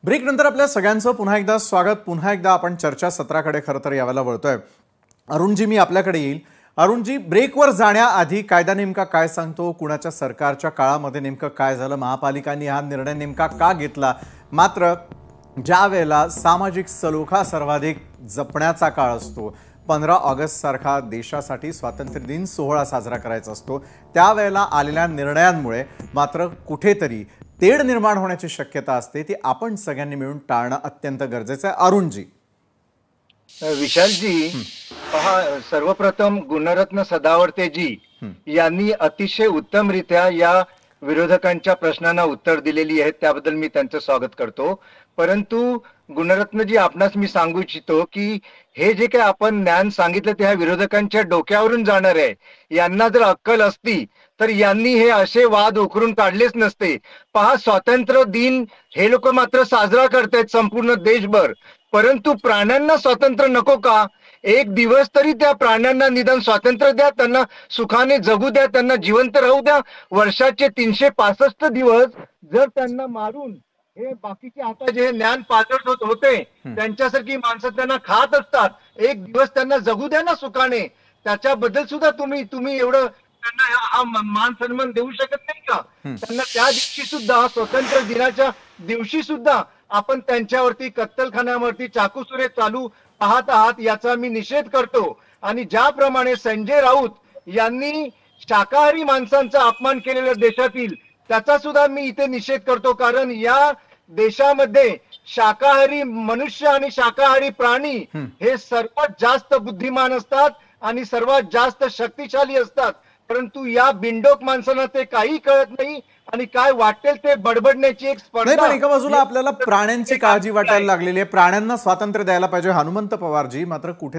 Break नंतर आपल्या सगळ्यांचं पुन्हा एकदा स्वागत। पुन्हा एकदा आपण चर्चा सत्राकडे खरं तर यावेळेला वळतोय। अरुणजी, मी आपल्याकडे येईल। अरुणजी, ब्रेकवर जाण्याआधी कायदा नेमका काय सांगतो, कुणाच्या सरकारच्या काळामध्ये नेमकं काय झालं, महापालिकांनी हा निर्णय नेमका का घेतला, मात्र ज्या वेळेला सामाजिक सलोखा सर्वाधिक जपण्याचा काळ असतो, 15 ऑगस्ट सारखा देशासाठी स्वातंत्र्य दिन सोहळा साजरा करायचा असतो, त्यावेळेला आलेल्या निर्णयांमुळे मात्र कुठेतरी तेढ निर्माण होण्याची शक्यता असते, ती आपण सगळ्यांनी मिळून टाळणं अत्यंत गरजेचं आहे। अरुणजी, विशालजी, पहा, सर्वप्रथम गुणरत्न सदावर्तेजी यांनी अतिशय उत्तमरित्या या विरोधकांच्या प्रश्नांना उत्तर दिलेली आहेत, त्याबद्दल मी त्यांचं स्वागत करतो। परंतु गुणरत्नजी, आपणास मी सांगू इच्छितो की हे जे काही आपण ज्ञान सांगितलं ते ह्या विरोधकांच्या डोक्यावरून जाणार आहे। यांना जर अक्कल असती तर यांनी हे असे वाद उकरून काढलेच नसते। पहा, स्वातंत्र्य दिन हे लोक मात्र साजरा करतायत संपूर्ण देशभर, परंतु प्राण्यांना स्वातंत्र्य नको का? एक दिवस तरी त्या प्राण्यांना निदान स्वातंत्र्य द्या, त्यांना सुखाने जगू द्या, त्यांना जिवंत राहू द्या। वर्षाचे 365 दिवस जर त्यांना मारून हे बाकीचे आता जे ज्ञान पाजट होते त्यांच्यासारखी माणसं त्यांना खात असतात, एक दिवस त्यांना जगू द्या ना सुखाने। त्याच्याबद्दल सुद्धा तुम्ही एवढं त्यांना हा मान सन्मान देऊ शकत नाही का? त्यांना त्या दिवशी सुद्धा, स्वातंत्र्य दिनाच्या दिवशी सुद्धा आपण त्यांच्यावरती कत्तलखान्यावरती चाकूसुरे चालू पाहत आहात, याचा मी निषेध करतो। आणि ज्याप्रमाणे संजय राऊत यांनी शाकाहारी माणसांचा अपमान केलेल्या देशातील, त्याचा सुद्धा मी इथे निषेध करतो। कारण या देशामध्ये शाकाहारी मनुष्य आणि शाकाहारी प्राणी हे सर्वात जास्त बुद्धिमान असतात आणि सर्वात जास्त शक्तिशाली असतात, परंतु या बिंडोक माणसांना ते काही कळत नाही आणि काय वाटेल ते बडबडण्याची एक स्पर्धा। नाही, पण एका बाजूला आपल्याला प्राण्यांची काळजी वाटायला लागलेली आहे, प्राण्यांना स्वातंत्र्य द्यायला पाहिजे हनुमंत पवारजी, मात्र कुठे